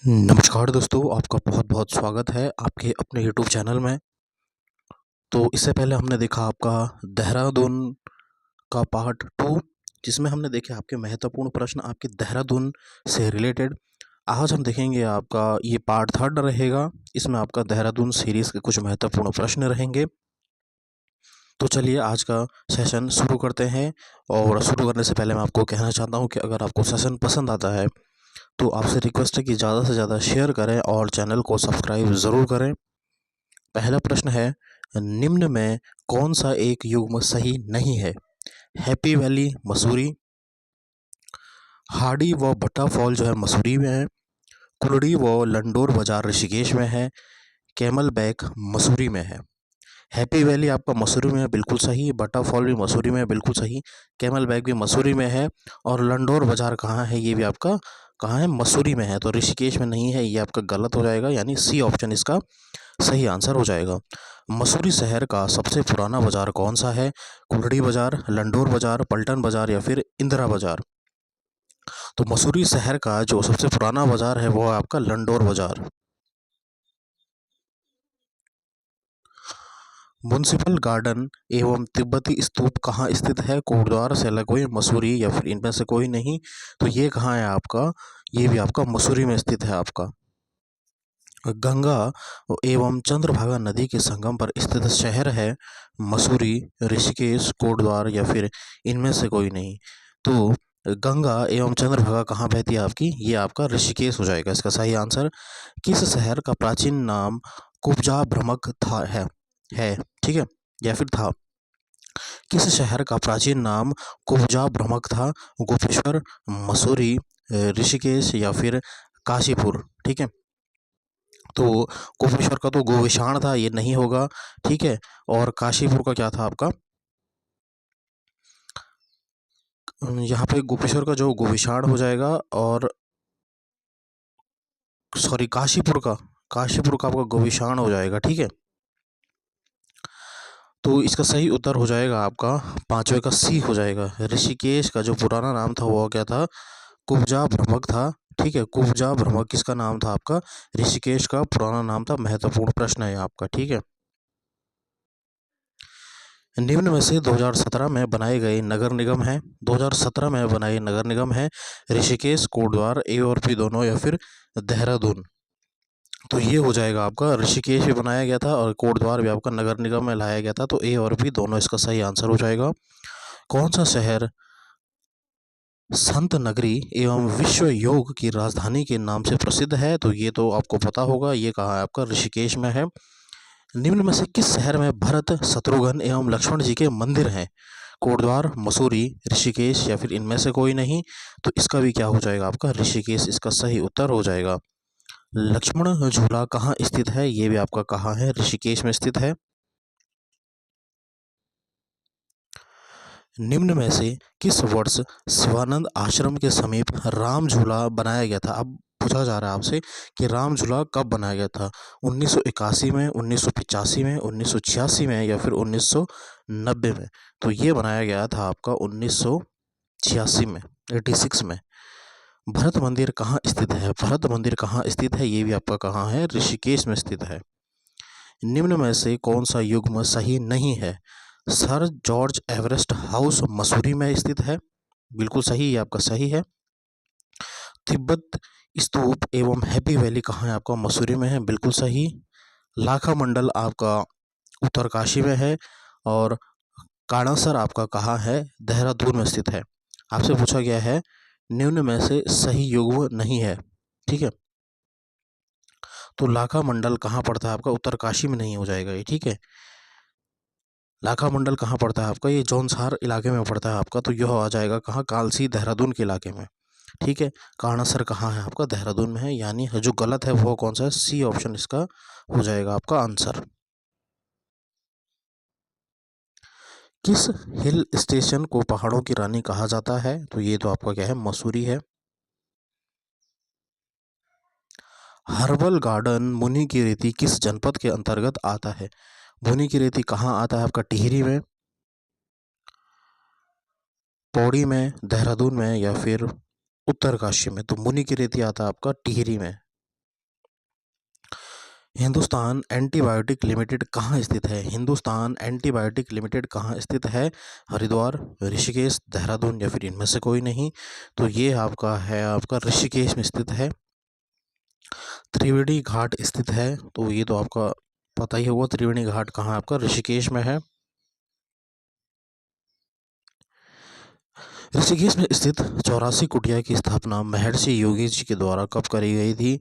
नमस्कार दोस्तों, आपका बहुत-बहुत स्वागत है आपके अपने यूट्यूब चैनल में। तो इससे पहले हमने देखा आपका देहरादून का पार्ट 2, जिसमें हमने देखे आपके महत्वपूर्ण प्रश्न आपके देहरादून से रिलेटेड। आज हम देखेंगे आपका ये पार्ट 3 रहेगा। इसमें आपका देहरादून सीरीज़ के कुछ महत्वपूर्ण प्रश्न रहेंगे। तो चलिए आज का सेशन शुरू करते हैं। और शुरू करने से पहले मैं आपको कहना चाहता हूँ कि अगर आपको सेशन पसंद आता है तो आपसे रिक्वेस्ट है कि ज़्यादा से ज़्यादा शेयर करें और चैनल को सब्सक्राइब ज़रूर करें। पहला प्रश्न है, निम्न में कौन सा एक युग्म सही नहीं है? हैप्पी वैली मसूरी, हाड़ी व भट्टा फॉल जो है मसूरी में है, कुलड़ी व लंडोर बाजार ऋषिकेश में है, कैमल बैक मसूरी में है। हैप्पी वैली आपका मसूरी में है, बिल्कुल सही। भट्टा फॉल भी मसूरी में है, बिल्कुल सही। कैमल बैक भी मसूरी में है। और लंडोर बाजार कहाँ है? ये भी आपका कहाँ है? मसूरी में है। तो ऋषिकेश में नहीं है, ये आपका गलत हो जाएगा, यानी सी ऑप्शन इसका सही आंसर हो जाएगा। मसूरी शहर का सबसे पुराना बाजार कौन सा है? कुल्हड़ी बाजार, लंडोर बाजार, पलटन बाजार या फिर इंदिरा बाजार? तो मसूरी शहर का जो सबसे पुराना बाजार है वो है आपका लंडोर बाजार। म्युनिसिपल गार्डन एवं तिब्बती स्तूप कहाँ स्थित है? कोटद्वार, सेलाकुई, मसूरी या फिर इनमें से कोई नहीं? तो ये कहाँ है आपका? ये भी आपका मसूरी में स्थित है आपका। गंगा एवं चंद्रभागा नदी के संगम पर स्थित शहर है मसूरी, ऋषिकेश, कोटद्वार या फिर इनमें से कोई नहीं? तो गंगा एवं चंद्रभागा कहाँ बहती है आपकी? ये आपका ऋषिकेश हो जाएगा इसका सही आंसर। किस शहर का प्राचीन नाम कुब्जा भ्रमक था है ठीक है, या फिर था? किस शहर का प्राचीन नाम कुब्जा भ्रमक था? गोपेश्वर, मसूरी, ऋषिकेश या फिर काशीपुर? ठीक है, तो गोपेश्वर का तो गोविशाण था, ये नहीं होगा। ठीक है, और काशीपुर का क्या था आपका? यहाँ पे गोपेश्वर का जो गोविशाण हो जाएगा, और सॉरी काशीपुर का आपका गोविशाण हो जाएगा। ठीक है, तो इसका सही उत्तर हो जाएगा आपका पांचवे का सी हो जाएगा। ऋषिकेश का जो पुराना नाम था वो क्या था? कुब्जा भ्रमक था। ठीक है, कुब्जा भ्रमक किसका नाम था आपका? ऋषिकेश का पुराना नाम था। महत्वपूर्ण प्रश्न है आपका। ठीक है, निम्न में से 2017 में बनाए गए नगर निगम है। 2017 में बनाए नगर निगम है ऋषिकेश, कोटद्वार, ए और बी दोनों या फिर देहरादून? तो ये हो जाएगा आपका ऋषिकेश भी बनाया गया था और कोटद्वार भी आपका नगर निगम में लाया गया था। तो ए और बी दोनों इसका सही आंसर हो जाएगा। कौन सा शहर संत नगरी एवं विश्व योग की राजधानी के नाम से प्रसिद्ध है? तो ये तो आपको पता होगा, ये कहाँ है आपका? ऋषिकेश में है। निम्न में से किस शहर में भरत, शत्रुघ्न एवं लक्ष्मण जी के मंदिर हैं? कोटद्वार, मसूरी, ऋषिकेश या फिर इनमें से कोई नहीं? तो इसका भी क्या हो जाएगा आपका? ऋषिकेश इसका सही उत्तर हो जाएगा। लक्ष्मण झूला कहाँ स्थित है? ये भी आपका कहाँ है? ऋषिकेश में स्थित है। निम्न में से किस वर्ष शिवानंद आश्रम के समीप राम झूला बनाया गया था? अब पूछा जा रहा है आपसे कि राम झूला कब बनाया गया था? 1981 में, 1985 में, 1986 में या फिर 1990 में? तो ये बनाया गया था आपका 1986 में, 86 में। भरत मंदिर कहाँ स्थित है? भरत मंदिर कहाँ स्थित है? ये भी आपका कहाँ है? ऋषिकेश में स्थित है। निम्न में से कौन सा युग्म सही नहीं है? Sir George Everest house Mussoorie में स्थित है, बिल्कुल सही, ये आपका सही है। तिब्बत स्तूप एवं हैप्पी वैली कहाँ है आपका? मसूरी में है, बिल्कुल सही। लाखा मंडल आपका उत्तरकाशी में है। और काणासर आपका कहाँ है? देहरादून में स्थित है। आपसे पूछा गया है निम्न में से सही युग्म नहीं है। ठीक है, तो लाखा मंडल कहाँ पड़ता है आपका? उत्तरकाशी में नहीं हो जाएगा ये। ठीक है, लाखा मंडल कहाँ पड़ता है आपका? ये जौनसार इलाके में पड़ता है आपका। तो यह आ जाएगा कहाँ? कालसी, देहरादून के इलाके में। ठीक है, काणासर कहाँ है आपका? देहरादून में है। यानी जो गलत है वो कौन सा है? सी ऑप्शन इसका हो जाएगा आपका आंसर। किस हिल स्टेशन को पहाड़ों की रानी कहा जाता है? तो ये तो आपका क्या है? मसूरी है। हर्बल गार्डन मुनि की रेती किस जनपद के अंतर्गत आता है? मुनि की रेती कहाँ आता है आपका? टिहरी में, पौड़ी में, देहरादून में या फिर उत्तरकाशी में? तो मुनि की रेती आता है आपका टिहरी में। हिंदुस्तान एंटीबायोटिक लिमिटेड कहाँ स्थित है? हिंदुस्तान एंटीबायोटिक लिमिटेड कहाँ स्थित है? हरिद्वार, ऋषिकेश, देहरादून या फिर इनमें से कोई नहीं। तो ये आपका है, आपका ऋषिकेश में स्थित है। त्रिवेणी घाट स्थित है, तो ये तो आपका पता ही होगा, त्रिवेणी घाट कहाँ आपका ऋषिकेश में है। ऋषिकेश में स्थित 84 कुटिया की स्थापना महर्षि योगी जी के द्वारा कब करी गई थी?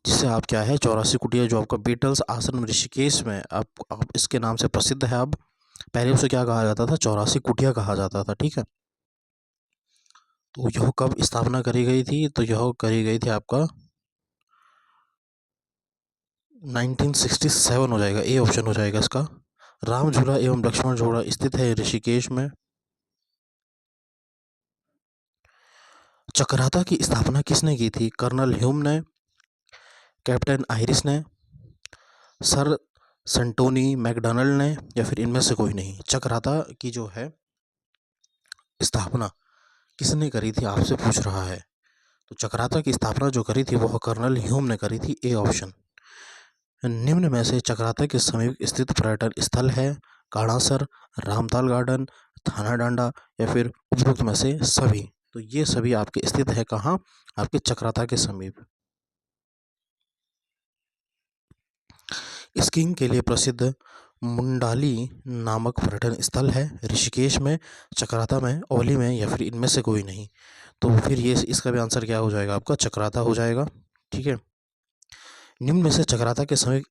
जिससे आप क्या है, 84 कुटिया जो आपका बीटल्स आश्रम ऋषिकेश में आप इसके नाम से प्रसिद्ध है। अब पहले उसे क्या कहा जाता था? 84 कुटिया कहा जाता था, ठीक है। तो यह कब स्थापना करी गई थी? तो यह करी गई थी आपका 1967 हो जाएगा, ए ऑप्शन हो जाएगा इसका। राम झूला एवं लक्ष्मण झूला स्थित है ऋषिकेश में। चक्राता की स्थापना किसने की थी? कर्नल ह्यूम ने, कैप्टन आयरिस ने, सर सेंटोनी मैकडॉनल्ड ने या फिर इनमें से कोई नहीं। चक्राता की जो है स्थापना किसने करी थी आपसे पूछ रहा है। तो चक्राता की स्थापना जो करी थी वह कर्नल ह्यूम ने करी थी, ए ऑप्शन। निम्न में से चक्राता के समीप स्थित पर्यटन स्थल है? काणासर, रामताल गार्डन, थाना डांडा या फिर उपरोक्त में से सभी। तो ये सभी आपके स्थित है कहाँ? आपके चक्राता के समीप। स्कीइंग के लिए प्रसिद्ध मुंडाली नामक पर्यटन स्थल है ऋषिकेश में, चक्राता में, औली में या फिर इनमें से कोई नहीं। तो फिर ये इसका भी आंसर क्या हो जाएगा आपका? चक्राता हो जाएगा, ठीक है। निम्न में से चक्राता के समीप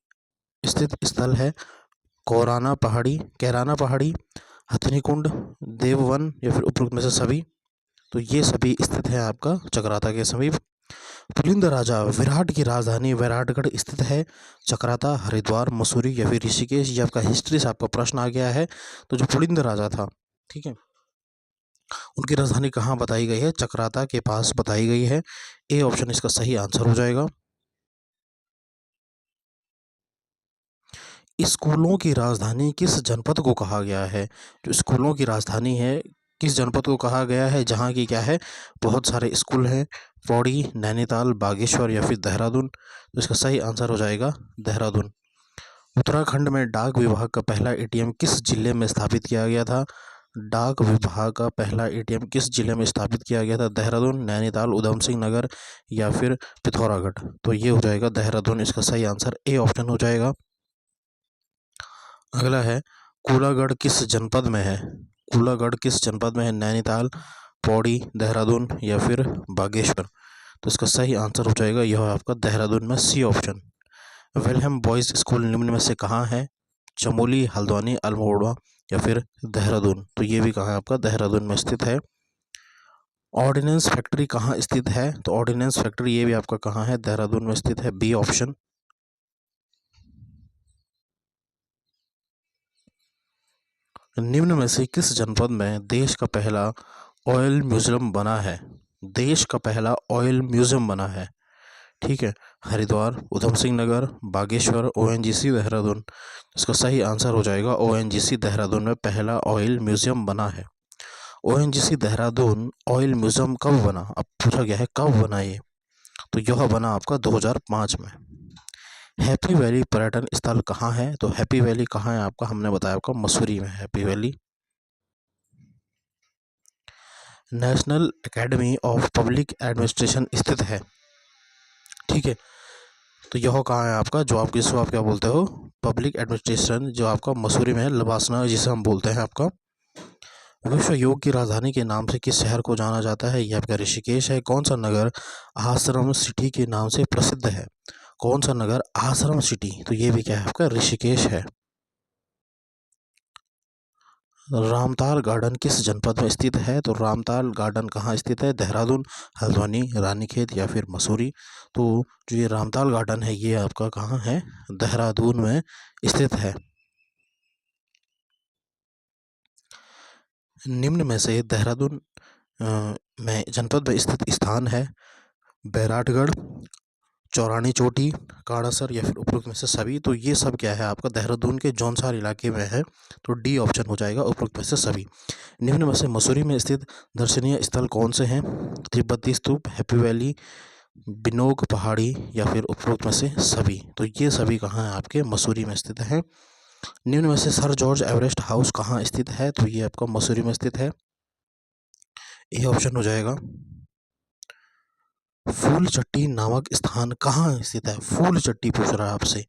स्थित स्थल है? कैराना पहाड़ी, हथनी कुंड, देववन या फिर उपरोक्त में से सभी। तो ये सभी स्थित है आपका चक्राता के समीप। पुलिंद राजा विराट की राजधानी विराटगढ़ स्थित है? चक्राता, हरिद्वार, मसूरी या फिर ऋषिकेश। ये आपका हिस्ट्री से आपका प्रश्न आ गया है। तो जो पुलिंद राजा था, ठीक है, उनकी राजधानी कहाँ बताई गई है? चक्राता के पास बताई गई है, ए ऑप्शन इसका सही आंसर हो जाएगा। स्कूलों की राजधानी किस जनपद को कहा गया है? जो स्कूलों की राजधानी है, किस जनपद को कहा गया है जहाँ की क्या है, बहुत सारे स्कूल हैं? पौड़ी, नैनीताल, बागेश्वर या फिर देहरादून। तो इसका सही आंसर हो जाएगा देहरादून। उत्तराखंड में डाक विभाग का पहला एटीएम किस जिले में स्थापित किया गया था? डाक विभाग का पहला एटीएम किस जिले में स्थापित किया गया था? देहरादून, नैनीताल, उधम सिंह नगर या फिर पिथौरागढ़। तो ये हो जाएगा देहरादून, इसका सही आंसर ए ऑप्शन हो जाएगा। अगला है, कूलागढ़ किस जनपद में है? कूलागढ़ किस जनपद में है? नैनीताल, पौड़ी, देहरादून या फिर बागेश्वर। तो इसका सही आंसर हो जाएगा यह आपका देहरादून में, C option. Welham boys school निम्न में से कहाँ है? चमोली, हल्द्वानी, अल्मोड़ा या फिर देहरादून। तो ये भी कहाँ है आपका? देहरादून में स्थित है। ऑर्डिनेंस फैक्ट्री कहाँ स्थित है? तो ऑर्डिनेंस फैक्ट्री ये भी आपका कहाँ है? देहरादून में स्थित है, बी ऑप्शन। निम्न में से किस जनपद में देश का पहला ऑयल म्यूजियम बना है? देश का पहला ऑयल म्यूजियम बना है, ठीक है। हरिद्वार, उधम सिंह नगर, बागेश्वर, ओएनजीसी, देहरादून। इसका सही आंसर हो जाएगा ओएनजीसी, देहरादून में पहला ऑयल म्यूजियम बना है। ओएनजीसी देहरादून ऑयल म्यूजियम कब बना? अब पूछा गया है कब बना ये। तो यह बना आपका 2005 में। हैप्पी वैली पर्यटन स्थल कहाँ है? तो हैप्पी वैली कहाँ है आपका? हमने बताया आपका मसूरी में happy valley. National academy of public administration स्थित है, ठीक है। तो यह कहाँ है आपका? जो आप जिसको आप क्या बोलते हो, पब्लिक एडमिनिस्ट्रेशन, जो आपका मसूरी में है, लवासना जिसे हम बोलते हैं आपका। विश्व योग की राजधानी के नाम से किस शहर को जाना जाता है? यह आपका ऋषिकेश है। कौन सा नगर आश्रम सिटी के नाम से प्रसिद्ध है? कौन सा नगर आश्रम सिटी? तो ये भी क्या है आपका? ऋषिकेश है। रामताल गार्डन किस जनपद में स्थित है? तो रामताल गार्डन कहाँ स्थित है? देहरादून, हल्द्वानी, रानीखेत या फिर मसूरी। तो जो ये रामताल गार्डन है ये आपका कहाँ है? देहरादून में स्थित है। निम्न में से देहरादून में जनपद में स्थित स्थान है? बैराटगढ़, चौरानी चोटी, काड़ासर या फिर उपरोक्त में से सभी। तो ये सब क्या है आपका? देहरादून के जौनसार इलाके में है। तो डी ऑप्शन हो जाएगा, उपरोक्त में से सभी। निम्न में से मसूरी में स्थित दर्शनीय स्थल कौन से हैं? तिब्बती स्तूप, हैप्पी वैली, बिनोग पहाड़ी या फिर उपरोक्त में से सभी। तो ये सभी कहाँ है आपके मसूरी में स्थित है। निम्न में से सर जॉर्ज एवरेस्ट हाउस कहाँ स्थित है, तो ये आपका मसूरी में स्थित है। ये ऑप्शन हो जाएगा। फूल चट्टी नामक स्थान कहाँ स्थित है, फूल चट्टी पूछ रहा है आपसे।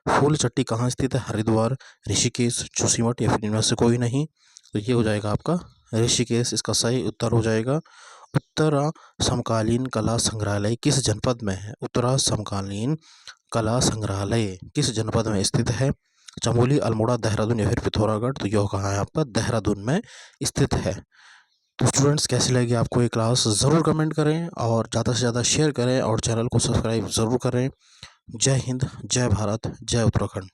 फूल चट्टी कहाँ स्थित है, हरिद्वार, ऋषिकेश, जोशीमठ या फिर इनमें से कोई नहीं। तो ये हो जाएगा आपका ऋषिकेश, इसका सही उत्तर हो जाएगा। उत्तरा समकालीन कला संग्रहालय किस जनपद में है, उत्तरा समकालीन कला संग्रहालय किस जनपद में स्थित है। चमोली, अल्मोड़ा, देहरादून या फिर पिथौरागढ़। तो यह कहाँ है आपका देहरादून में स्थित है। तो स्टूडेंट्स कैसी लगी आपको ये क्लास, ज़रूर कमेंट करें और ज़्यादा से ज़्यादा शेयर करें और चैनल को सब्सक्राइब ज़रूर करें। जय हिंद, जय भारत, जय उत्तराखंड।